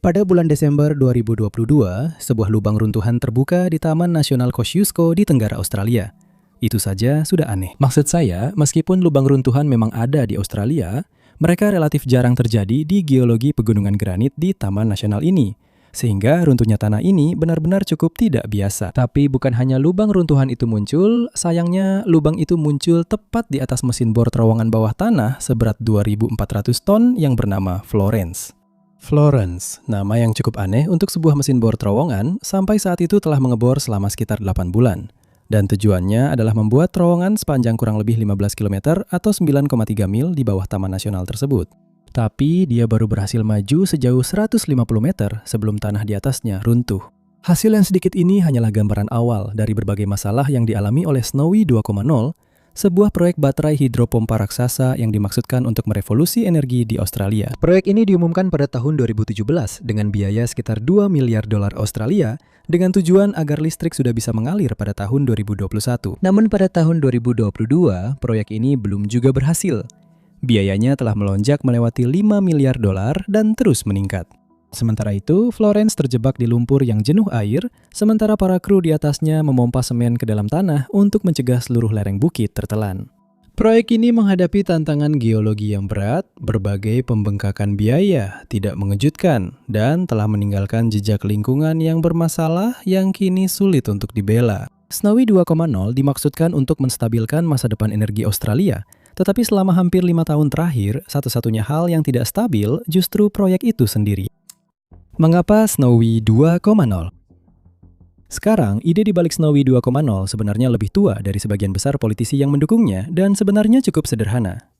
Pada bulan Desember 2022, sebuah lubang runtuhan terbuka di Taman Nasional Kosciuszko di Tenggara Australia. Itu saja sudah aneh. Maksud saya, meskipun lubang runtuhan memang ada di Australia, mereka relatif jarang terjadi di geologi pegunungan granit di Taman Nasional ini. Sehingga runtuhnya tanah ini benar-benar cukup tidak biasa. Tapi bukan hanya lubang runtuhan itu muncul, sayangnya lubang itu muncul tepat di atas mesin bor terowongan bawah tanah seberat 2.400 ton yang bernama Florence. Florence, nama yang cukup aneh untuk sebuah mesin bor terowongan, sampai saat itu telah mengebor selama sekitar 8 bulan. Dan tujuannya adalah membuat terowongan sepanjang kurang lebih 15 km atau 9,3 mil di bawah Taman Nasional tersebut. Tapi dia baru berhasil maju sejauh 150 meter sebelum tanah di atasnya runtuh. Hasil yang sedikit ini hanyalah gambaran awal dari berbagai masalah yang dialami oleh Snowy 2.0, sebuah proyek baterai hidropompa raksasa yang dimaksudkan untuk merevolusi energi di Australia. Proyek ini diumumkan pada tahun 2017 dengan biaya sekitar 2 miliar dolar Australia dengan tujuan agar listrik sudah bisa mengalir pada tahun 2021. Namun pada tahun 2022, proyek ini belum juga berhasil. Biayanya telah melonjak melewati 5 miliar dolar dan terus meningkat. Sementara itu, Florence terjebak di lumpur yang jenuh air, sementara para kru di atasnya memompa semen ke dalam tanah untuk mencegah seluruh lereng bukit tertelan. Proyek ini menghadapi tantangan geologi yang berat, berbagai pembengkakan biaya, tidak mengejutkan, dan telah meninggalkan jejak lingkungan yang bermasalah yang kini sulit untuk dibela. Snowy 2.0 dimaksudkan untuk menstabilkan masa depan energi Australia, tetapi selama hampir 5 tahun terakhir, satu-satunya hal yang tidak stabil justru proyek itu sendiri. Mengapa Snowy 2.0? Sekarang, ide di balik Snowy 2.0 sebenarnya lebih tua dari sebagian besar politisi yang mendukungnya dan sebenarnya cukup sederhana.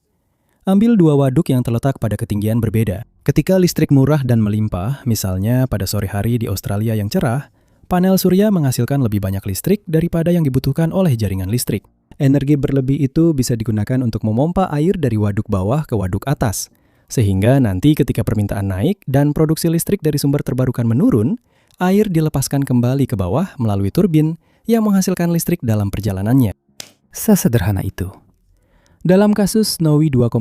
Ambil dua waduk yang terletak pada ketinggian berbeda. Ketika listrik murah dan melimpah, misalnya pada sore hari di Australia yang cerah, panel surya menghasilkan lebih banyak listrik daripada yang dibutuhkan oleh jaringan listrik. Energi berlebih itu bisa digunakan untuk memompa air dari waduk bawah ke waduk atas. Sehingga nanti ketika permintaan naik dan produksi listrik dari sumber terbarukan menurun, air dilepaskan kembali ke bawah melalui turbin yang menghasilkan listrik dalam perjalanannya. Sesederhana itu. Dalam kasus Snowy 2.0,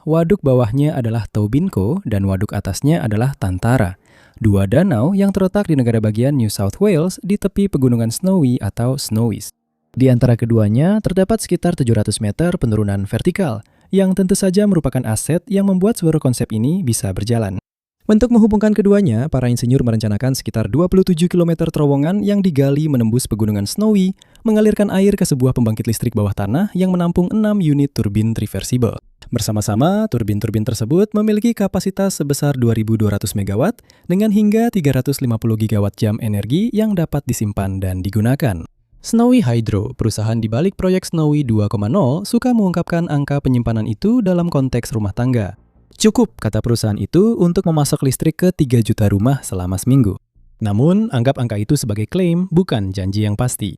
waduk bawahnya adalah Taubinco dan waduk atasnya adalah Tantara, dua danau yang terletak di negara bagian New South Wales di tepi pegunungan Snowy atau Snowies. Di antara keduanya terdapat sekitar 700 meter penurunan vertikal, yang tentu saja merupakan aset yang membuat seluruh konsep ini bisa berjalan. Untuk menghubungkan keduanya, para insinyur merencanakan sekitar 27 km terowongan yang digali menembus pegunungan Snowy, mengalirkan air ke sebuah pembangkit listrik bawah tanah yang menampung 6 unit turbin reversible. Bersama-sama, turbin-turbin tersebut memiliki kapasitas sebesar 2.200 MW dengan hingga 350 gigawatt jam energi yang dapat disimpan dan digunakan. Snowy Hydro, perusahaan di balik proyek Snowy 2.0, suka mengungkapkan angka penyimpanan itu dalam konteks rumah tangga. Cukup, kata perusahaan itu, untuk memasak listrik ke 3 juta rumah selama seminggu. Namun, anggap angka itu sebagai klaim, bukan janji yang pasti.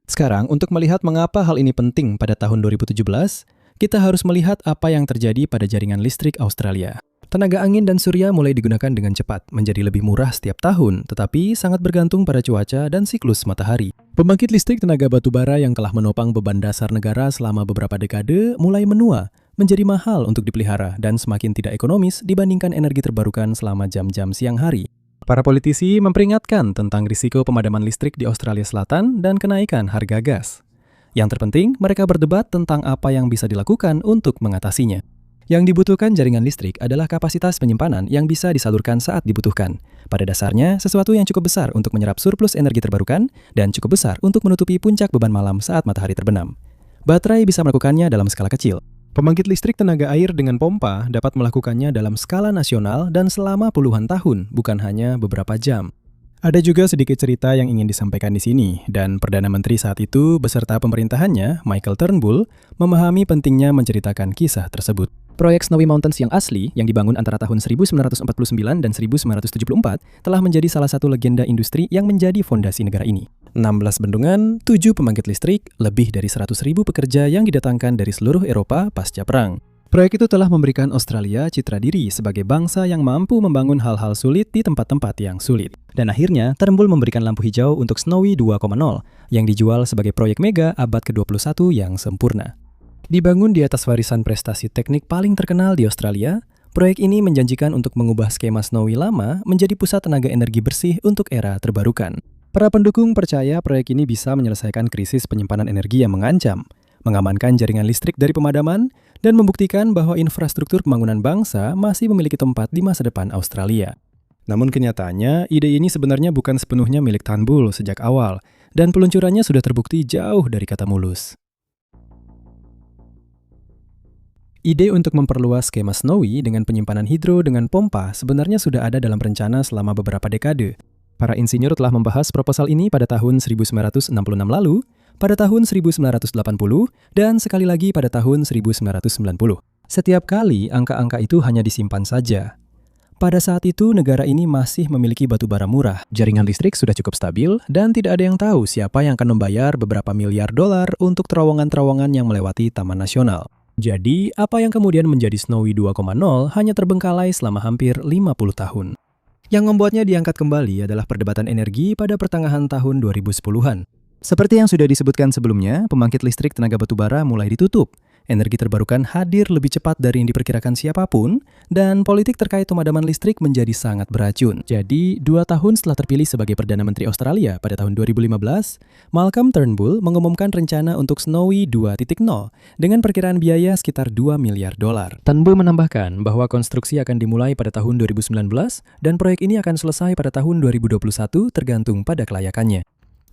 Sekarang, untuk melihat mengapa hal ini penting pada tahun 2017, kita harus melihat apa yang terjadi pada jaringan listrik Australia. Tenaga angin dan surya mulai digunakan dengan cepat, menjadi lebih murah setiap tahun, tetapi sangat bergantung pada cuaca dan siklus matahari. Pembangkit listrik tenaga batubara yang telah menopang beban dasar negara selama beberapa dekade mulai menua, menjadi mahal untuk dipelihara dan semakin tidak ekonomis dibandingkan energi terbarukan selama jam-jam siang hari. Para politisi memperingatkan tentang risiko pemadaman listrik di Australia Selatan dan kenaikan harga gas. Yang terpenting, mereka berdebat tentang apa yang bisa dilakukan untuk mengatasinya. Yang dibutuhkan jaringan listrik adalah kapasitas penyimpanan yang bisa disalurkan saat dibutuhkan. Pada dasarnya, sesuatu yang cukup besar untuk menyerap surplus energi terbarukan dan cukup besar untuk menutupi puncak beban malam saat matahari terbenam. Baterai bisa melakukannya dalam skala kecil. Pembangkit listrik tenaga air dengan pompa dapat melakukannya dalam skala nasional dan selama puluhan tahun, bukan hanya beberapa jam. Ada juga sedikit cerita yang ingin disampaikan di sini, dan Perdana Menteri saat itu beserta pemerintahannya, Michael Turnbull, memahami pentingnya menceritakan kisah tersebut. Proyek Snowy Mountains yang asli, yang dibangun antara tahun 1949 dan 1974, telah menjadi salah satu legenda industri yang menjadi fondasi negara ini. 16 bendungan, 7 pembangkit listrik, lebih dari 100.000 pekerja yang didatangkan dari seluruh Eropa pasca perang. Proyek itu telah memberikan Australia citra diri sebagai bangsa yang mampu membangun hal-hal sulit di tempat-tempat yang sulit. Dan akhirnya, Turnbull memberikan lampu hijau untuk Snowy 2.0 yang dijual sebagai proyek mega abad ke-21 yang sempurna. Dibangun di atas warisan prestasi teknik paling terkenal di Australia, Proyek ini menjanjikan untuk mengubah skema Snowy lama menjadi pusat tenaga energi bersih untuk era terbarukan. Para pendukung percaya proyek ini bisa menyelesaikan krisis penyimpanan energi yang mengancam, mengamankan jaringan listrik dari pemadaman, dan membuktikan bahwa infrastruktur pembangunan bangsa masih memiliki tempat di masa depan Australia. Namun kenyataannya, ide ini sebenarnya bukan sepenuhnya milik Turnbull sejak awal, dan peluncurannya sudah terbukti jauh dari kata mulus. Ide untuk memperluas skema Snowy dengan penyimpanan hidro dengan pompa sebenarnya sudah ada dalam rencana selama beberapa dekade. Para insinyur telah membahas proposal ini pada tahun 1966 lalu, pada tahun 1980, dan sekali lagi pada tahun 1990. Setiap kali angka-angka itu hanya disimpan saja. Pada saat itu, negara ini masih memiliki batu bara murah, jaringan listrik sudah cukup stabil, dan tidak ada yang tahu siapa yang akan membayar beberapa miliar dolar untuk terowongan-terowongan yang melewati Taman Nasional. Jadi, apa yang kemudian menjadi Snowy 2.0 hanya terbengkalai selama hampir 50 tahun. Yang membuatnya diangkat kembali adalah perdebatan energi pada pertengahan tahun 2010-an. Seperti yang sudah disebutkan sebelumnya, pembangkit listrik tenaga batubara mulai ditutup. Energi terbarukan hadir lebih cepat dari yang diperkirakan siapapun, dan politik terkait pemadaman listrik menjadi sangat beracun. Jadi, 2 tahun setelah terpilih sebagai Perdana Menteri Australia pada tahun 2015, Malcolm Turnbull mengumumkan rencana untuk Snowy 2.0 dengan perkiraan biaya sekitar 2 miliar dolar. Turnbull menambahkan bahwa konstruksi akan dimulai pada tahun 2019 dan proyek ini akan selesai pada tahun 2021 tergantung pada kelayakannya.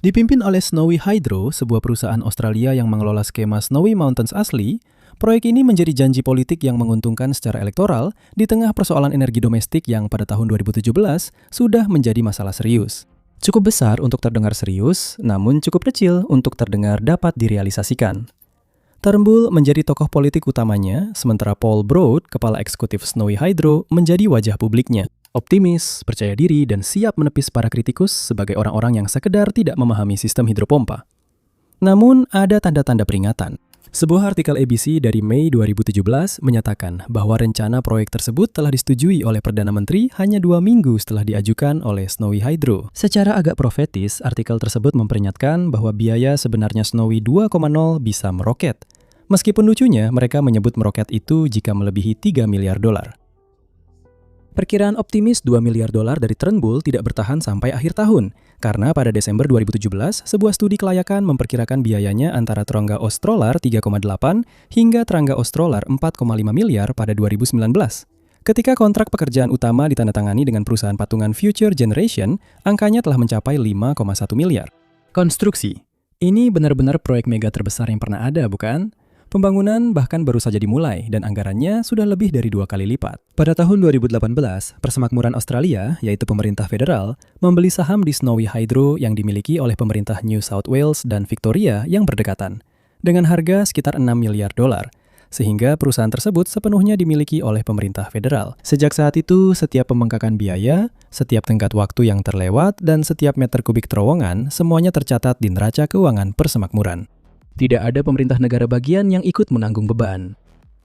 Dipimpin oleh Snowy Hydro, sebuah perusahaan Australia yang mengelola skema Snowy Mountains asli, proyek ini menjadi janji politik yang menguntungkan secara elektoral di tengah persoalan energi domestik yang pada tahun 2017 sudah menjadi masalah serius. Cukup besar untuk terdengar serius, namun cukup kecil untuk terdengar dapat direalisasikan. Turnbull menjadi tokoh politik utamanya, sementara Paul Broad, kepala eksekutif Snowy Hydro, menjadi wajah publiknya. Optimis, percaya diri, dan siap menepis para kritikus sebagai orang-orang yang sekedar tidak memahami sistem hidropompa. Namun, ada tanda-tanda peringatan. Sebuah artikel ABC dari Mei 2017 menyatakan bahwa rencana proyek tersebut telah disetujui oleh Perdana Menteri hanya 2 minggu setelah diajukan oleh Snowy Hydro. Secara agak profetis, artikel tersebut memperingatkan bahwa biaya sebenarnya Snowy 2.0 bisa meroket. Meskipun lucunya, mereka menyebut meroket itu jika melebihi 3 miliar dolar. Perkiraan optimis 2 miliar dolar dari Turnbull tidak bertahan sampai akhir tahun, karena pada Desember 2017, sebuah studi kelayakan memperkirakan biayanya antara terongga Austrolar 3,8 hingga terangga Austrolar 4,5 miliar pada 2019. Ketika kontrak pekerjaan utama ditandatangani dengan perusahaan patungan Future Generation, angkanya telah mencapai 5,1 miliar. Konstruksi. Ini benar-benar proyek mega terbesar yang pernah ada, bukan? Pembangunan bahkan baru saja dimulai dan anggarannya sudah lebih dari 2 kali lipat. Pada tahun 2018, Persemakmuran Australia, yaitu pemerintah federal, membeli saham di Snowy Hydro yang dimiliki oleh pemerintah New South Wales dan Victoria yang berdekatan, dengan harga sekitar 6 miliar dolar, sehingga perusahaan tersebut sepenuhnya dimiliki oleh pemerintah federal. Sejak saat itu, setiap pembengkakan biaya, setiap tenggat waktu yang terlewat, dan setiap meter kubik terowongan, semuanya tercatat di neraca keuangan Persemakmuran. Tidak ada pemerintah negara bagian yang ikut menanggung beban.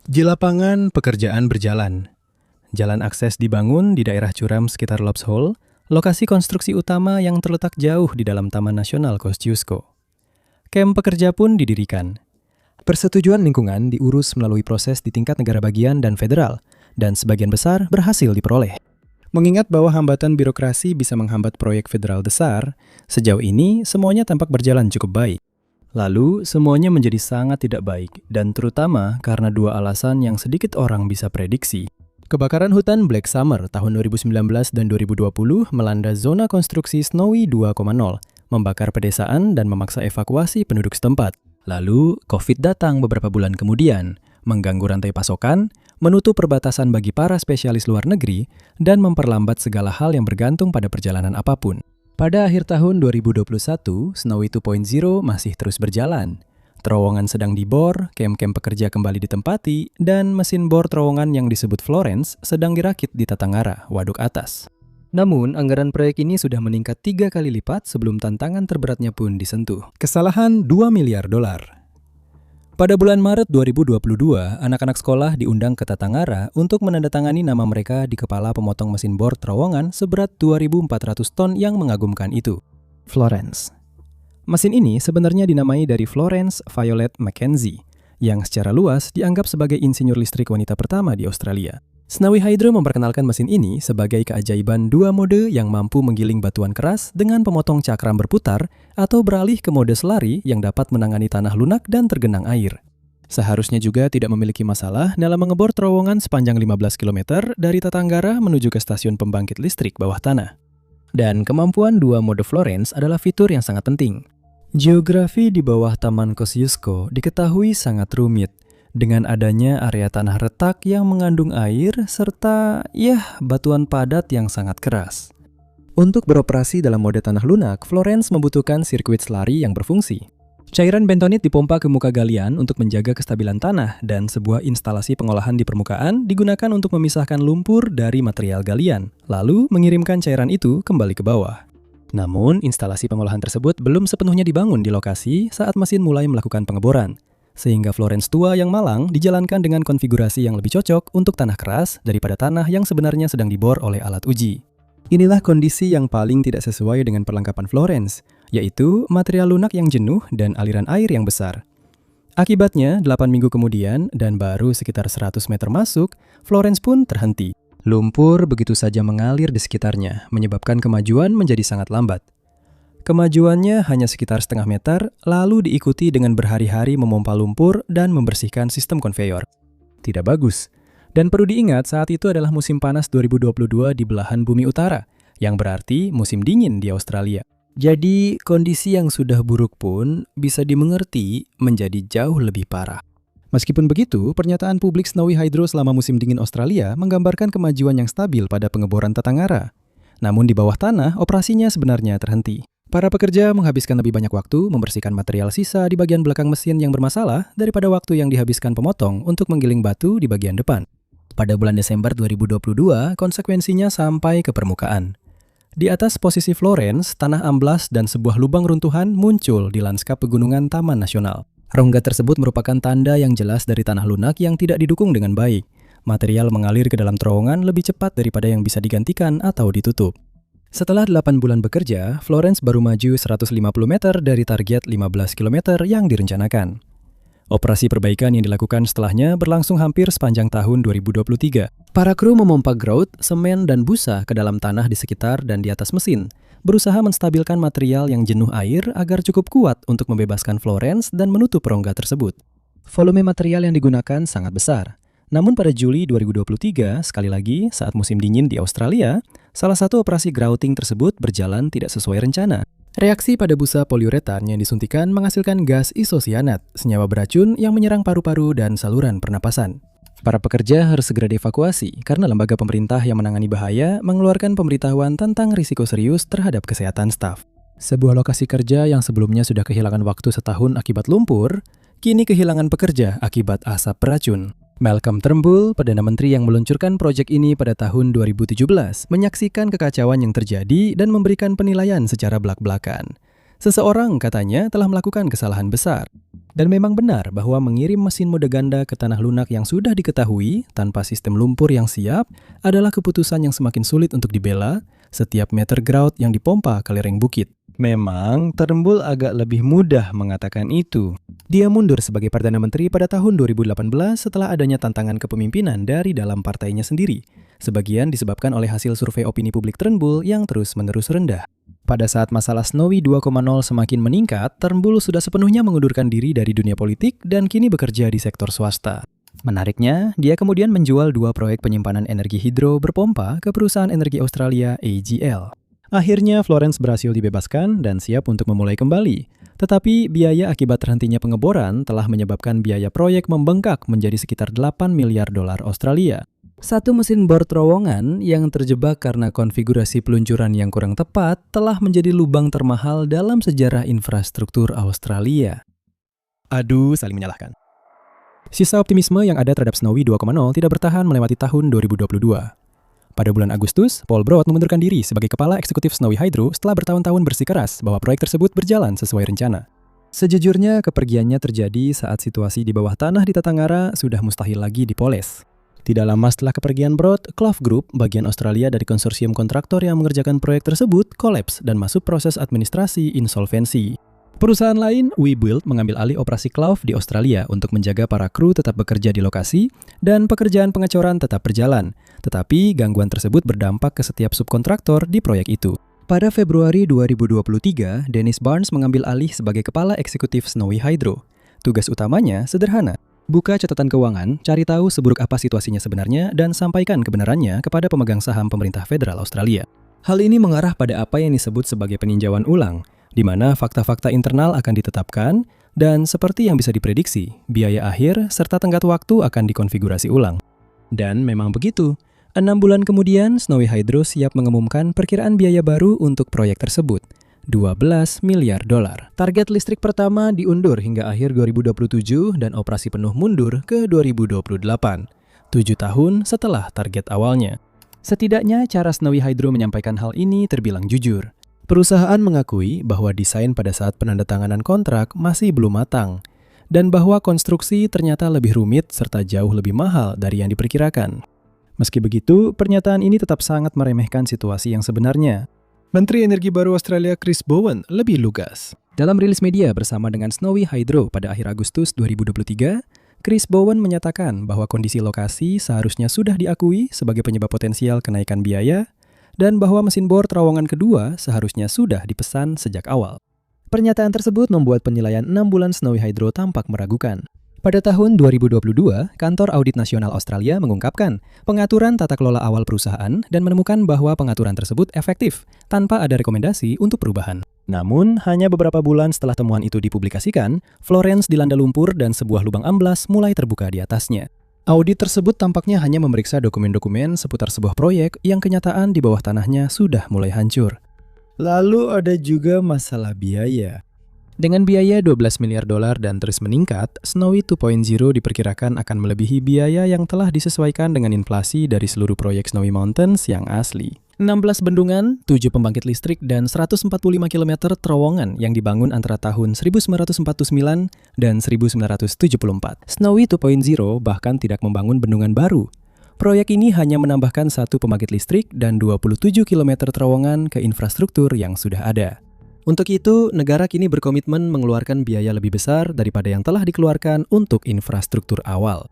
Di lapangan, pekerjaan berjalan. Jalan akses dibangun di daerah curam sekitar Lobs Hole, lokasi konstruksi utama yang terletak jauh di dalam Taman Nasional Kosciuszko. Kamp pekerja pun didirikan. Persetujuan lingkungan diurus melalui proses di tingkat negara bagian dan federal, dan sebagian besar berhasil diperoleh. Mengingat bahwa hambatan birokrasi bisa menghambat proyek federal besar, sejauh ini semuanya tampak berjalan cukup baik. Lalu, semuanya menjadi sangat tidak baik, dan terutama karena 2 alasan yang sedikit orang bisa prediksi. Kebakaran hutan Black Summer tahun 2019 dan 2020 melanda zona konstruksi Snowy 2.0, membakar pedesaan dan memaksa evakuasi penduduk setempat. Lalu, COVID datang beberapa bulan kemudian, mengganggu rantai pasokan, menutup perbatasan bagi para spesialis luar negeri, dan memperlambat segala hal yang bergantung pada perjalanan apapun. Pada akhir tahun 2021, Snowy 2.0 masih terus berjalan. Terowongan sedang dibor, kamp-kamp pekerja kembali ditempati, dan mesin bor terowongan yang disebut Florence sedang dirakit di Tatanggara, waduk atas. Namun, anggaran proyek ini sudah meningkat 3 kali lipat sebelum tantangan terberatnya pun disentuh. Kesalahan 2 miliar dolar. Pada bulan Maret 2022, anak-anak sekolah diundang ke Tatanggara untuk menandatangani nama mereka di kepala pemotong mesin bor terowongan seberat 2.400 ton yang mengagumkan itu. Florence. Mesin ini sebenarnya dinamai dari Florence Violet Mackenzie, yang secara luas dianggap sebagai insinyur listrik wanita pertama di Australia. Snowy Hydro memperkenalkan mesin ini sebagai keajaiban dua mode yang mampu menggiling batuan keras dengan pemotong cakram berputar atau beralih ke mode selari yang dapat menangani tanah lunak dan tergenang air. Seharusnya juga tidak memiliki masalah dalam mengebor terowongan sepanjang 15 km dari Tatanggara menuju ke stasiun pembangkit listrik bawah tanah. Dan kemampuan dua mode Florence adalah fitur yang sangat penting. Geografi di bawah Taman Kosciuszko diketahui sangat rumit, dengan adanya area tanah retak yang mengandung air serta batuan padat yang sangat keras. Untuk beroperasi dalam mode tanah lunak, Florence membutuhkan sirkuit selari yang berfungsi. Cairan bentonit dipompa ke muka galian untuk menjaga kestabilan tanah dan sebuah instalasi pengolahan di permukaan digunakan untuk memisahkan lumpur dari material galian, lalu mengirimkan cairan itu kembali ke bawah. Namun, instalasi pengolahan tersebut belum sepenuhnya dibangun di lokasi saat mesin mulai melakukan pengeboran, sehingga Florence tua yang malang dijalankan dengan konfigurasi yang lebih cocok untuk tanah keras daripada tanah yang sebenarnya sedang dibor oleh alat uji. Inilah kondisi yang paling tidak sesuai dengan perlengkapan Florence, yaitu material lunak yang jenuh dan aliran air yang besar. Akibatnya, 8 minggu kemudian dan baru sekitar 100 meter masuk, Florence pun terhenti. Lumpur begitu saja mengalir di sekitarnya, menyebabkan kemajuan menjadi sangat lambat. Kemajuannya hanya sekitar setengah meter, lalu diikuti dengan berhari-hari memompa lumpur dan membersihkan sistem konveyor. Tidak bagus. Dan perlu diingat saat itu adalah musim panas 2022 di belahan bumi utara, yang berarti musim dingin di Australia. Jadi, kondisi yang sudah buruk pun bisa dimengerti menjadi jauh lebih parah. Meskipun begitu, pernyataan publik Snowy Hydro selama musim dingin Australia menggambarkan kemajuan yang stabil pada pengeboran Tatanggara. Namun di bawah tanah, operasinya sebenarnya terhenti. Para pekerja menghabiskan lebih banyak waktu membersihkan material sisa di bagian belakang mesin yang bermasalah daripada waktu yang dihabiskan pemotong untuk menggiling batu di bagian depan. Pada bulan Desember 2022, konsekuensinya sampai ke permukaan. Di atas posisi Florence, tanah amblas dan sebuah lubang runtuhan muncul di lanskap pegunungan Taman Nasional. Rongga tersebut merupakan tanda yang jelas dari tanah lunak yang tidak didukung dengan baik. Material mengalir ke dalam terowongan lebih cepat daripada yang bisa digantikan atau ditutup. Setelah 8 bulan bekerja, Florence baru maju 150 meter dari target 15 km yang direncanakan. Operasi perbaikan yang dilakukan setelahnya berlangsung hampir sepanjang tahun 2023. Para kru memompa grout, semen, dan busa ke dalam tanah di sekitar dan di atas mesin, berusaha menstabilkan material yang jenuh air agar cukup kuat untuk membebaskan Florence dan menutup rongga tersebut. Volume material yang digunakan sangat besar. Namun pada Juli 2023, sekali lagi saat musim dingin di Australia, salah satu operasi grouting tersebut berjalan tidak sesuai rencana. Reaksi pada busa poliuretan yang disuntikan menghasilkan gas isosianat, senyawa beracun yang menyerang paru-paru dan saluran pernapasan. Para pekerja harus segera dievakuasi karena lembaga pemerintah yang menangani bahaya mengeluarkan pemberitahuan tentang risiko serius terhadap kesehatan staf. Sebuah lokasi kerja yang sebelumnya sudah kehilangan waktu setahun akibat lumpur, kini kehilangan pekerja akibat asap beracun. Malcolm Turnbull, Perdana Menteri yang meluncurkan proyek ini pada tahun 2017, menyaksikan kekacauan yang terjadi dan memberikan penilaian secara belak-belakan. Seseorang katanya telah melakukan kesalahan besar. Dan memang benar bahwa mengirim mesin mode ganda ke tanah lunak yang sudah diketahui tanpa sistem lumpur yang siap adalah keputusan yang semakin sulit untuk dibela setiap meter grout yang dipompa ke lereng bukit. Memang, Turnbull agak lebih mudah mengatakan itu. Dia mundur sebagai Perdana Menteri pada tahun 2018 setelah adanya tantangan kepemimpinan dari dalam partainya sendiri. Sebagian disebabkan oleh hasil survei opini publik Turnbull yang terus-menerus rendah. Pada saat masalah Snowy 2.0 semakin meningkat, Turnbull sudah sepenuhnya mengundurkan diri dari dunia politik dan kini bekerja di sektor swasta. Menariknya, dia kemudian menjual 2 proyek penyimpanan energi hidro berpompa ke perusahaan energi Australia AGL. Akhirnya Florence berhasil dibebaskan dan siap untuk memulai kembali. Tetapi biaya akibat terhentinya pengeboran telah menyebabkan biaya proyek membengkak menjadi sekitar 8 miliar dolar Australia. Satu mesin bor terowongan yang terjebak karena konfigurasi peluncuran yang kurang tepat telah menjadi lubang termahal dalam sejarah infrastruktur Australia. Aduh, saling menyalahkan. Sisa optimisme yang ada terhadap Snowy 2.0 tidak bertahan melewati tahun 2022. Pada bulan Agustus, Paul Broad mengundurkan diri sebagai kepala eksekutif Snowy Hydro setelah bertahun-tahun bersikeras bahwa proyek tersebut berjalan sesuai rencana. Sejujurnya, kepergiannya terjadi saat situasi di bawah tanah di Tatanggara sudah mustahil lagi dipoles. Tidak lama setelah kepergian Broad, Clough Group, bagian Australia dari konsorsium kontraktor yang mengerjakan proyek tersebut, kolaps dan masuk proses administrasi insolvensi. Perusahaan lain, WeBuild, mengambil alih operasi Clough di Australia untuk menjaga para kru tetap bekerja di lokasi dan pekerjaan pengecoran tetap berjalan. Tetapi gangguan tersebut berdampak ke setiap subkontraktor di proyek itu. Pada Februari 2023, Dennis Barnes mengambil alih sebagai kepala eksekutif Snowy Hydro. Tugas utamanya sederhana: buka catatan keuangan, cari tahu seburuk apa situasinya sebenarnya, dan sampaikan kebenarannya kepada pemegang saham pemerintah federal Australia. Hal ini mengarah pada apa yang disebut sebagai peninjauan ulang, di mana fakta-fakta internal akan ditetapkan, dan seperti yang bisa diprediksi, biaya akhir serta tenggat waktu akan dikonfigurasi ulang. Dan memang begitu. 6 bulan kemudian, Snowy Hydro siap mengumumkan perkiraan biaya baru untuk proyek tersebut, $12 miliar. Target listrik pertama diundur hingga akhir 2027 dan operasi penuh mundur ke 2028, 7 tahun setelah target awalnya. Setidaknya cara Snowy Hydro menyampaikan hal ini terbilang jujur. Perusahaan mengakui bahwa desain pada saat penandatanganan kontrak masih belum matang, dan bahwa konstruksi ternyata lebih rumit serta jauh lebih mahal dari yang diperkirakan. Meski begitu, pernyataan ini tetap sangat meremehkan situasi yang sebenarnya. Menteri Energi Baru Australia Chris Bowen lebih lugas. Dalam rilis media bersama dengan Snowy Hydro pada akhir Agustus 2023, Chris Bowen menyatakan bahwa kondisi lokasi seharusnya sudah diakui sebagai penyebab potensial kenaikan biaya, dan bahwa mesin bor terowongan kedua seharusnya sudah dipesan sejak awal. Pernyataan tersebut membuat penilaian 6 bulan Snowy Hydro tampak meragukan. Pada tahun 2022, Kantor Audit Nasional Australia mengungkapkan pengaturan tata kelola awal perusahaan dan menemukan bahwa pengaturan tersebut efektif tanpa ada rekomendasi untuk perubahan. Namun, hanya beberapa bulan setelah temuan itu dipublikasikan, Florence dilanda lumpur dan sebuah lubang amblas mulai terbuka di atasnya. Audit tersebut tampaknya hanya memeriksa dokumen-dokumen seputar sebuah proyek yang kenyataan di bawah tanahnya sudah mulai hancur. Lalu ada juga masalah biaya. Dengan biaya $12 miliar dan terus meningkat, Snowy 2.0 diperkirakan akan melebihi biaya yang telah disesuaikan dengan inflasi dari seluruh proyek Snowy Mountains yang asli. 16 bendungan, 7 pembangkit listrik, dan 145 km terowongan yang dibangun antara tahun 1949 dan 1974. Snowy 2.0 bahkan tidak membangun bendungan baru. Proyek ini hanya menambahkan 1 pembangkit listrik dan 27 km terowongan ke infrastruktur yang sudah ada. Untuk itu, negara kini berkomitmen mengeluarkan biaya lebih besar daripada yang telah dikeluarkan untuk infrastruktur awal,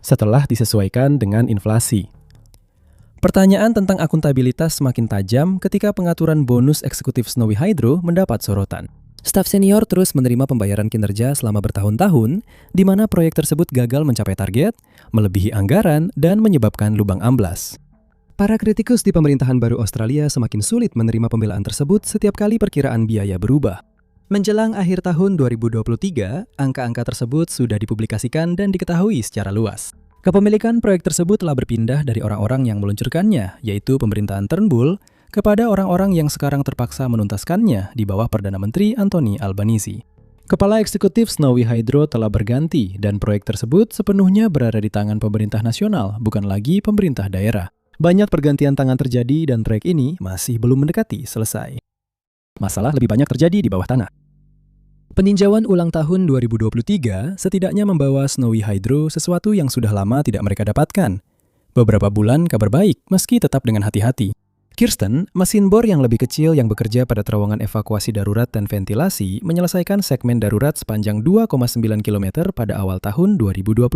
setelah disesuaikan dengan inflasi. Pertanyaan tentang akuntabilitas semakin tajam ketika pengaturan bonus eksekutif Snowy Hydro mendapat sorotan. Staf senior terus menerima pembayaran kinerja selama bertahun-tahun, di mana proyek tersebut gagal mencapai target, melebihi anggaran, dan menyebabkan lubang amblas. Para kritikus di pemerintahan baru Australia semakin sulit menerima pembelaan tersebut setiap kali perkiraan biaya berubah. Menjelang akhir tahun 2023, angka-angka tersebut sudah dipublikasikan dan diketahui secara luas. Kepemilikan proyek tersebut telah berpindah dari orang-orang yang meluncurkannya, yaitu pemerintahan Turnbull, kepada orang-orang yang sekarang terpaksa menuntaskannya di bawah Perdana Menteri Anthony Albanese. Kepala eksekutif Snowy Hydro telah berganti dan proyek tersebut sepenuhnya berada di tangan pemerintah nasional, bukan lagi pemerintah daerah. Banyak pergantian tangan terjadi dan proyek ini masih belum mendekati selesai. Masalah lebih banyak terjadi di bawah tanah. Peninjauan ulang tahun 2023 setidaknya membawa Snowy Hydro sesuatu yang sudah lama tidak mereka dapatkan. Beberapa bulan kabar baik, meski tetap dengan hati-hati. Kirsten, mesin bor yang lebih kecil yang bekerja pada terowongan evakuasi darurat dan ventilasi, menyelesaikan segmen darurat sepanjang 2,9 km pada awal tahun 2024.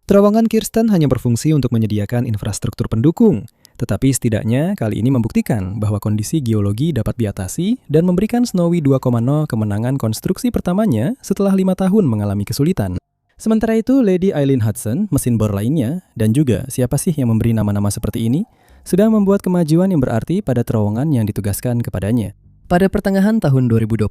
Terowongan Kirsten hanya berfungsi untuk menyediakan infrastruktur pendukung, tetapi setidaknya kali ini membuktikan bahwa kondisi geologi dapat diatasi dan memberikan Snowy 2.0 kemenangan konstruksi pertamanya setelah 5 tahun mengalami kesulitan. Sementara itu, Lady Eileen Hudson, mesin bor lainnya, dan juga siapa sih yang memberi nama-nama seperti ini, sedang membuat kemajuan yang berarti pada terowongan yang ditugaskan kepadanya. Pada pertengahan tahun 2024,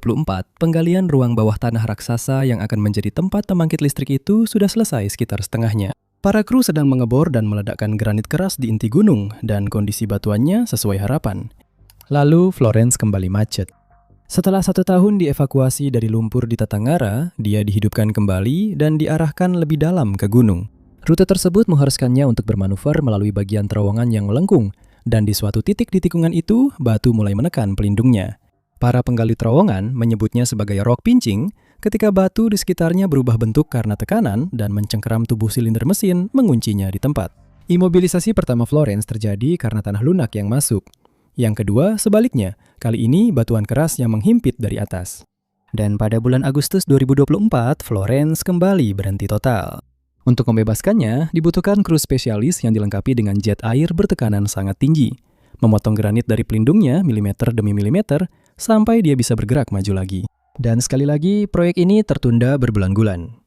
penggalian ruang bawah tanah raksasa yang akan menjadi tempat pembangkit listrik itu sudah selesai sekitar setengahnya. Para kru sedang mengebor dan meledakkan granit keras di inti gunung, dan kondisi batuannya sesuai harapan. Lalu Florence kembali macet. Setelah 1 tahun dievakuasi dari lumpur di Tatangara, dia dihidupkan kembali dan diarahkan lebih dalam ke gunung. Rute tersebut mengharuskannya untuk bermanuver melalui bagian terowongan yang melengkung, dan di suatu titik di tikungan itu, batu mulai menekan pelindungnya. Para penggali terowongan menyebutnya sebagai rock pinching ketika batu di sekitarnya berubah bentuk karena tekanan dan mencengkeram tubuh silinder mesin menguncinya di tempat. Imobilisasi pertama Florence terjadi karena tanah lunak yang masuk. Yang kedua, sebaliknya, kali ini batuan keras yang menghimpit dari atas. dan pada bulan Agustus 2024, Florence kembali berhenti total. Untuk membebaskannya, dibutuhkan kru spesialis yang dilengkapi dengan jet air bertekanan sangat tinggi, memotong granit dari pelindungnya milimeter demi milimeter sampai dia bisa bergerak maju lagi. Dan sekali lagi, proyek ini tertunda berbulan-bulan.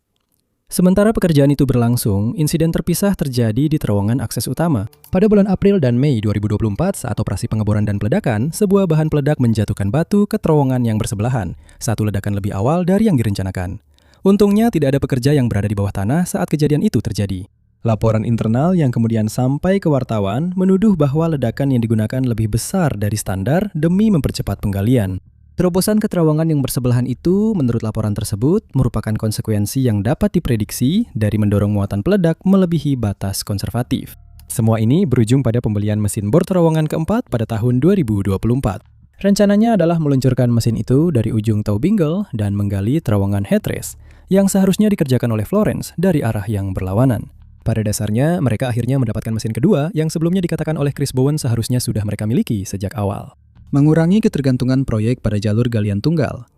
Sementara pekerjaan itu berlangsung, insiden terpisah terjadi di terowongan akses utama. Pada bulan April dan Mei 2024, saat operasi pengeboran dan peledakan, sebuah bahan peledak menjatuhkan batu ke terowongan yang bersebelahan, satu ledakan lebih awal dari yang direncanakan. Untungnya tidak ada pekerja yang berada di bawah tanah saat kejadian itu terjadi. Laporan internal yang kemudian sampai ke wartawan menuduh bahwa ledakan yang digunakan lebih besar dari standar demi mempercepat penggalian. Terobosan ke terowongan yang bersebelahan itu, menurut laporan tersebut, merupakan konsekuensi yang dapat diprediksi dari mendorong muatan peledak melebihi batas konservatif. Semua ini berujung pada pembelian mesin bor terowongan keempat pada tahun 2024. Rencananya adalah meluncurkan mesin itu dari ujung Taubingle dan menggali terowongan headrest, yang seharusnya dikerjakan oleh Florence dari arah yang berlawanan. Pada dasarnya, mereka akhirnya mendapatkan mesin kedua yang sebelumnya dikatakan oleh Chris Bowen seharusnya sudah mereka miliki sejak awal. Mengurangi ketergantungan proyek pada jalur galian tunggal.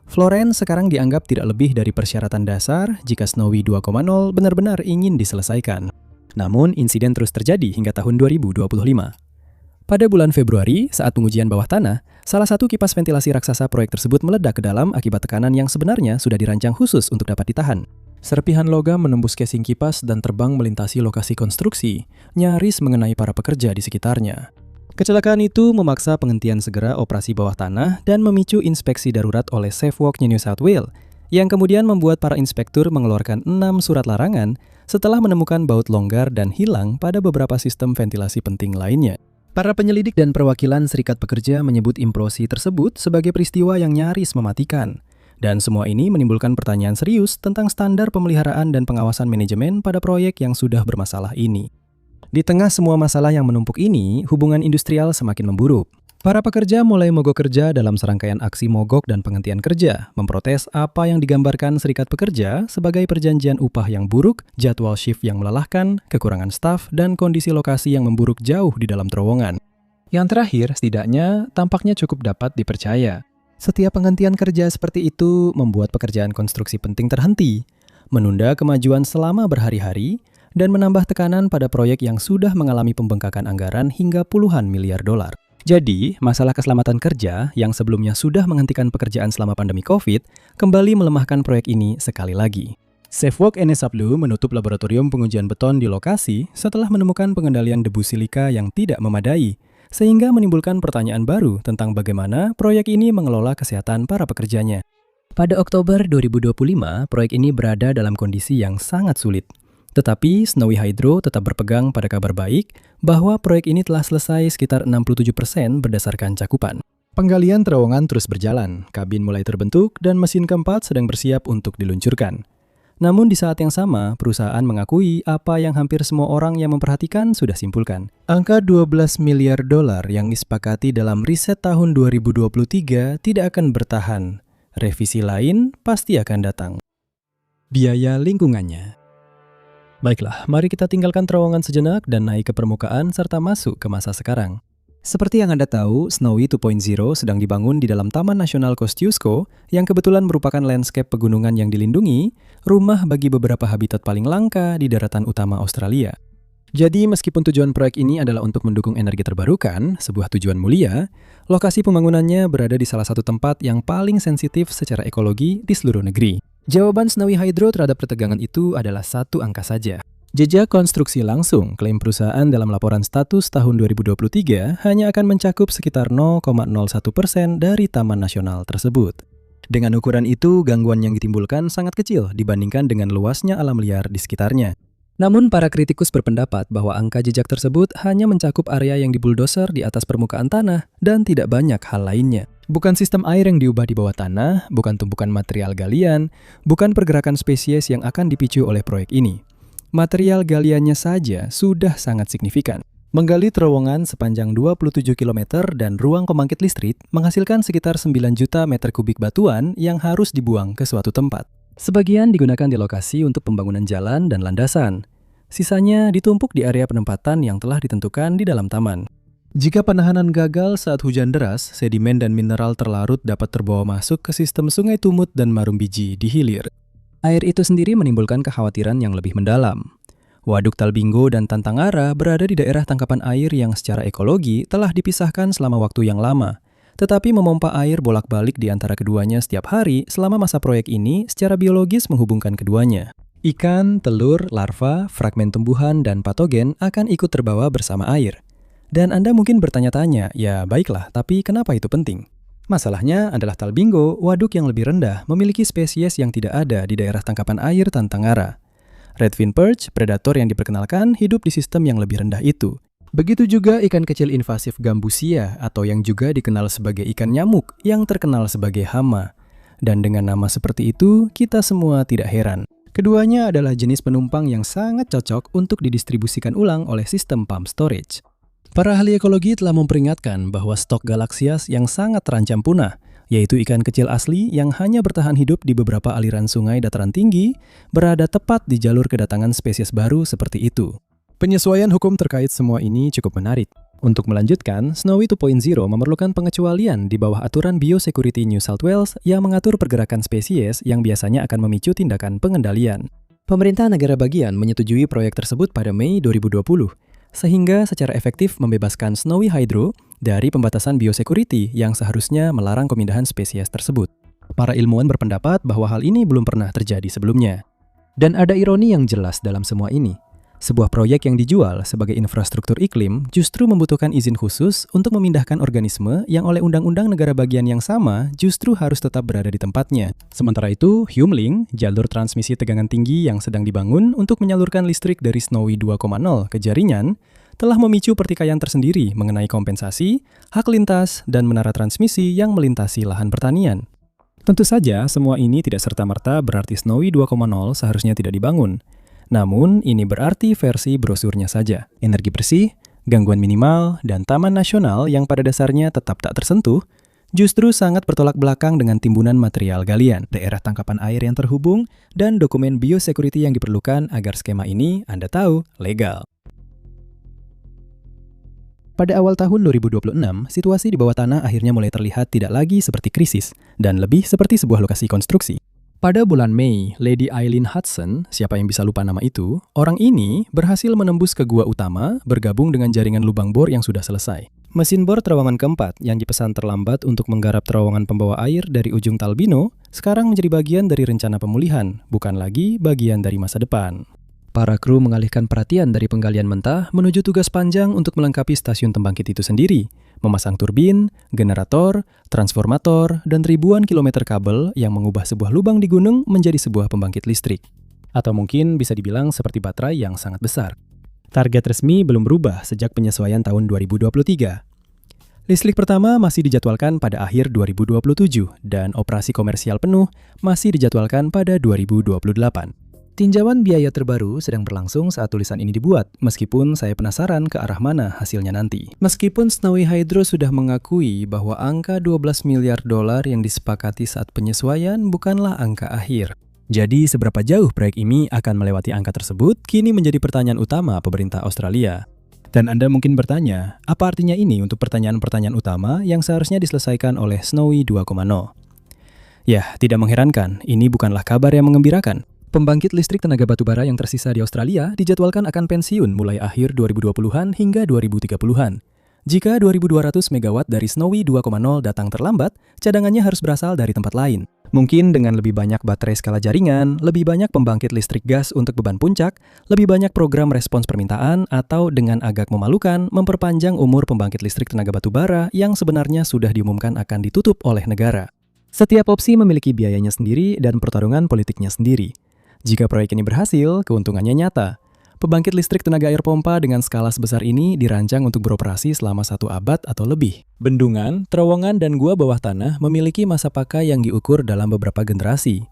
Florence sekarang dianggap tidak lebih dari persyaratan dasar jika Snowy 2.0 benar-benar ingin diselesaikan. Namun, insiden terus terjadi hingga tahun 2025. Pada bulan Februari, saat pengujian bawah tanah, salah satu kipas ventilasi raksasa proyek tersebut meledak ke dalam akibat tekanan yang sebenarnya sudah dirancang khusus untuk dapat ditahan. Serpihan logam menembus casing kipas dan terbang melintasi lokasi konstruksi, nyaris mengenai para pekerja di sekitarnya. Kecelakaan itu memaksa penghentian segera operasi bawah tanah dan memicu inspeksi darurat oleh SafeWalk New South Wales, yang kemudian membuat para inspektur mengeluarkan 6 surat larangan setelah menemukan baut longgar dan hilang pada beberapa sistem ventilasi penting lainnya. Para penyelidik dan perwakilan serikat pekerja menyebut implosi tersebut sebagai peristiwa yang nyaris mematikan. Dan semua ini menimbulkan pertanyaan serius tentang standar pemeliharaan dan pengawasan manajemen pada proyek yang sudah bermasalah ini. Di tengah semua masalah yang menumpuk ini, hubungan industrial semakin memburuk. Para pekerja mulai mogok kerja dalam serangkaian aksi mogok dan penghentian kerja, memprotes apa yang digambarkan serikat pekerja sebagai perjanjian upah yang buruk, jadwal shift yang melelahkan, kekurangan staf, dan kondisi lokasi yang memburuk jauh di dalam terowongan. Yang terakhir, setidaknya, tampaknya cukup dapat dipercaya. Setiap penghentian kerja seperti itu membuat pekerjaan konstruksi penting terhenti, menunda kemajuan selama berhari-hari, dan menambah tekanan pada proyek yang sudah mengalami pembengkakan anggaran hingga puluhan miliar dolar. Jadi, masalah keselamatan kerja yang sebelumnya sudah menghentikan pekerjaan selama pandemi COVID, kembali melemahkan proyek ini sekali lagi. SafeWalk NSW menutup laboratorium pengujian beton di lokasi setelah menemukan pengendalian debu silika yang tidak memadai, sehingga menimbulkan pertanyaan baru tentang bagaimana proyek ini mengelola kesehatan para pekerjanya. Pada Oktober 2025, proyek ini berada dalam kondisi yang sangat sulit. Tetapi Snowy Hydro tetap berpegang pada kabar baik bahwa proyek ini telah selesai sekitar 67% berdasarkan cakupan. Penggalian terowongan terus berjalan, kabin mulai terbentuk, dan mesin keempat sedang bersiap untuk diluncurkan. Namun di saat yang sama, perusahaan mengakui apa yang hampir semua orang yang memperhatikan sudah simpulkan. Angka 12 miliar dolar yang disepakati dalam riset tahun 2023 tidak akan bertahan. Revisi lain pasti akan datang. Biaya lingkungannya. Baiklah, mari kita tinggalkan terowongan sejenak dan naik ke permukaan serta masuk ke masa sekarang. Seperti yang Anda tahu, Snowy 2.0 sedang dibangun di dalam Taman Nasional Kosciuszko yang kebetulan merupakan landscape pegunungan yang dilindungi, rumah bagi beberapa habitat paling langka di daratan utama Australia. Jadi, meskipun tujuan proyek ini adalah untuk mendukung energi terbarukan, sebuah tujuan mulia, lokasi pembangunannya berada di salah satu tempat yang paling sensitif secara ekologi di seluruh negeri. Jawaban Snowy Hydro terhadap pertegangan itu adalah satu angka saja. Jejak konstruksi langsung, klaim perusahaan dalam laporan status tahun 2023 hanya akan mencakup sekitar 0,01% dari taman nasional tersebut. Dengan ukuran itu, gangguan yang ditimbulkan sangat kecil dibandingkan dengan luasnya alam liar di sekitarnya. Namun para kritikus berpendapat bahwa angka jejak tersebut hanya mencakup area yang dibuldoser di atas permukaan tanah dan tidak banyak hal lainnya. Bukan sistem air yang diubah di bawah tanah, bukan tumpukan material galian, bukan pergerakan spesies yang akan dipicu oleh proyek ini. Material galiannya saja sudah sangat signifikan. Menggali terowongan sepanjang 27 km dan ruang pembangkit listrik menghasilkan sekitar 9 juta meter kubik batuan yang harus dibuang ke suatu tempat. Sebagian digunakan di lokasi untuk pembangunan jalan dan landasan. Sisanya ditumpuk di area penempatan yang telah ditentukan di dalam taman. Jika penahanan gagal saat hujan deras, sedimen dan mineral terlarut dapat terbawa masuk ke sistem Sungai Tumut dan Marumbiji di hilir. Air itu sendiri menimbulkan kekhawatiran yang lebih mendalam. Waduk Talbingo dan Tantangara berada di daerah tangkapan air yang secara ekologi telah dipisahkan selama waktu yang lama, tetapi memompa air bolak-balik di antara keduanya setiap hari selama masa proyek ini secara biologis menghubungkan keduanya. Ikan, telur, larva, fragmen tumbuhan, dan patogen akan ikut terbawa bersama air. Dan Anda mungkin bertanya-tanya, ya baiklah, tapi kenapa itu penting? Masalahnya adalah Talbingo, waduk yang lebih rendah, memiliki spesies yang tidak ada di daerah tangkapan air Tantangara. Redfin perch, predator yang diperkenalkan, hidup di sistem yang lebih rendah itu. Begitu juga ikan kecil invasif Gambusia atau yang juga dikenal sebagai ikan nyamuk yang terkenal sebagai hama. Dan dengan nama seperti itu, kita semua tidak heran. Keduanya adalah jenis penumpang yang sangat cocok untuk didistribusikan ulang oleh sistem pump storage. Para ahli ekologi telah memperingatkan bahwa stok galaksias yang sangat terancam punah, yaitu ikan kecil asli yang hanya bertahan hidup di beberapa aliran sungai dataran tinggi, berada tepat di jalur kedatangan spesies baru seperti itu. Penyesuaian hukum terkait semua ini cukup menarik. Untuk melanjutkan, Snowy 2.0 memerlukan pengecualian di bawah aturan Biosecurity New South Wales yang mengatur pergerakan spesies yang biasanya akan memicu tindakan pengendalian. Pemerintah negara bagian menyetujui proyek tersebut pada Mei 2020, sehingga secara efektif membebaskan Snowy Hydro dari pembatasan biosecurity yang seharusnya melarang pemindahan spesies tersebut. Para ilmuwan berpendapat bahwa hal ini belum pernah terjadi sebelumnya. Dan ada ironi yang jelas dalam semua ini. Sebuah proyek yang dijual sebagai infrastruktur iklim justru membutuhkan izin khusus untuk memindahkan organisme yang oleh undang-undang negara bagian yang sama justru harus tetap berada di tempatnya. Sementara itu, HumeLink, jalur transmisi tegangan tinggi yang sedang dibangun untuk menyalurkan listrik dari Snowy 2.0 ke jaringan, telah memicu pertikaian tersendiri mengenai kompensasi, hak lintas, dan menara transmisi yang melintasi lahan pertanian. Tentu saja, semua ini tidak serta-merta berarti Snowy 2.0 seharusnya tidak dibangun. Namun, ini berarti versi brosurnya saja. Energi bersih, gangguan minimal, dan taman nasional yang pada dasarnya tetap tak tersentuh, justru sangat bertolak belakang dengan timbunan material galian, daerah tangkapan air yang terhubung, dan dokumen biosecurity yang diperlukan agar skema ini, Anda tahu, legal. Pada awal tahun 2026, situasi di bawah tanah akhirnya mulai terlihat tidak lagi seperti krisis, dan lebih seperti sebuah lokasi konstruksi. Pada bulan Mei, Lady Eileen Hudson, siapa yang bisa lupa nama itu, orang ini berhasil menembus ke gua utama bergabung dengan jaringan lubang bor yang sudah selesai. Mesin bor terowongan keempat yang dipesan terlambat untuk menggarap terowongan pembawa air dari ujung Talbino sekarang menjadi bagian dari rencana pemulihan, bukan lagi bagian dari masa depan. Para kru mengalihkan perhatian dari penggalian mentah menuju tugas panjang untuk melengkapi stasiun pembangkit itu sendiri, memasang turbin, generator, transformator, dan ribuan kilometer kabel yang mengubah sebuah lubang di gunung menjadi sebuah pembangkit listrik. Atau mungkin bisa dibilang seperti baterai yang sangat besar. Target resmi belum berubah sejak penyesuaian tahun 2023. Listrik pertama masih dijadwalkan pada akhir 2027 dan operasi komersial penuh masih dijadwalkan pada 2028. Tinjauan biaya terbaru sedang berlangsung saat tulisan ini dibuat, meskipun saya penasaran ke arah mana hasilnya nanti. Meskipun Snowy Hydro sudah mengakui bahwa angka 12 miliar dolar yang disepakati saat penyesuaian bukanlah angka akhir. Jadi seberapa jauh proyek ini akan melewati angka tersebut kini menjadi pertanyaan utama pemerintah Australia. Dan Anda mungkin bertanya, apa artinya ini untuk pertanyaan-pertanyaan utama yang seharusnya diselesaikan oleh Snowy 2.0? Ya, tidak mengherankan, ini bukanlah kabar yang mengembirakan. Pembangkit listrik tenaga batubara yang tersisa di Australia dijadwalkan akan pensiun mulai akhir 2020-an hingga 2030-an. Jika 2.200 MW dari Snowy 2.0 datang terlambat, cadangannya harus berasal dari tempat lain. Mungkin dengan lebih banyak baterai skala jaringan, lebih banyak pembangkit listrik gas untuk beban puncak, lebih banyak program respons permintaan, atau dengan agak memalukan, memperpanjang umur pembangkit listrik tenaga batubara yang sebenarnya sudah diumumkan akan ditutup oleh negara. Setiap opsi memiliki biayanya sendiri dan pertarungan politiknya sendiri. Jika proyek ini berhasil, keuntungannya nyata. Pembangkit listrik tenaga air pompa dengan skala sebesar ini dirancang untuk beroperasi selama 1 abad atau lebih. Bendungan, terowongan, dan gua bawah tanah memiliki masa pakai yang diukur dalam beberapa generasi.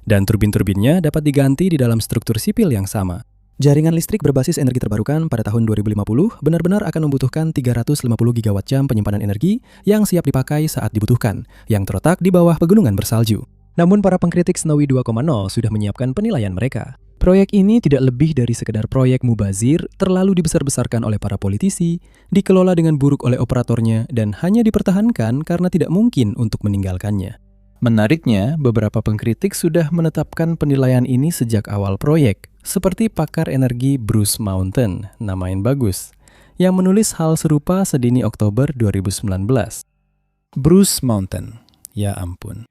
Dan turbin-turbinnya dapat diganti di dalam struktur sipil yang sama. Jaringan listrik berbasis energi terbarukan pada tahun 2050 benar-benar akan membutuhkan 350 gigawatt jam penyimpanan energi yang siap dipakai saat dibutuhkan, yang terletak di bawah pegunungan bersalju. Namun para pengkritik Snowy 2.0 sudah menyiapkan penilaian mereka. Proyek ini tidak lebih dari sekedar proyek mubazir, terlalu dibesar-besarkan oleh para politisi, dikelola dengan buruk oleh operatornya, dan hanya dipertahankan karena tidak mungkin untuk meninggalkannya. Menariknya, beberapa pengkritik sudah menetapkan penilaian ini sejak awal proyek, seperti pakar energi Bruce Mountain, nama yang bagus, yang menulis hal serupa sedini Oktober 2019. Bruce Mountain, ya ampun.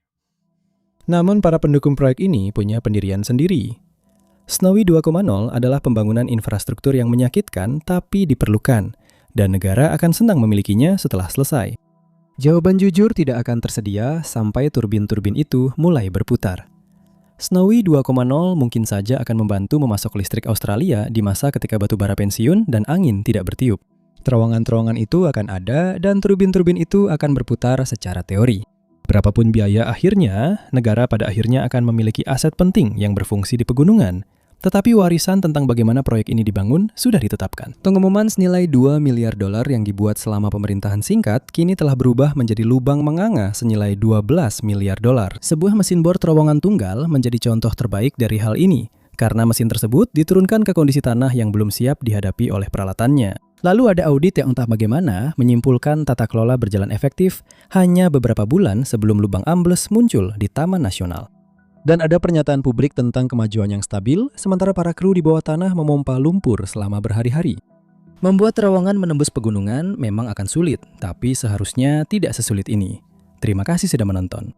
Namun para pendukung proyek ini punya pendirian sendiri. Snowy 2.0 adalah pembangunan infrastruktur yang menyakitkan tapi diperlukan, dan negara akan senang memilikinya setelah selesai. Jawaban jujur tidak akan tersedia sampai turbin-turbin itu mulai berputar. Snowy 2.0 mungkin saja akan membantu memasok listrik Australia di masa ketika batu bara pensiun dan angin tidak bertiup. Terowongan-terowongan itu akan ada dan turbin-turbin itu akan berputar secara teori. Berapapun biaya akhirnya, negara pada akhirnya akan memiliki aset penting yang berfungsi di pegunungan. Tetapi warisan tentang bagaimana proyek ini dibangun sudah ditetapkan. Pengumuman senilai $2 miliar yang dibuat selama pemerintahan singkat kini telah berubah menjadi lubang menganga senilai $12 miliar. Sebuah mesin bor terowongan tunggal menjadi contoh terbaik dari hal ini, karena mesin tersebut diturunkan ke kondisi tanah yang belum siap dihadapi oleh peralatannya. Lalu ada audit yang entah bagaimana menyimpulkan tata kelola berjalan efektif hanya beberapa bulan sebelum lubang ambles muncul di Taman Nasional. Dan ada pernyataan publik tentang kemajuan yang stabil, sementara para kru di bawah tanah memompa lumpur selama berhari-hari. Membuat terowongan menembus pegunungan memang akan sulit, tapi seharusnya tidak sesulit ini. Terima kasih sudah menonton.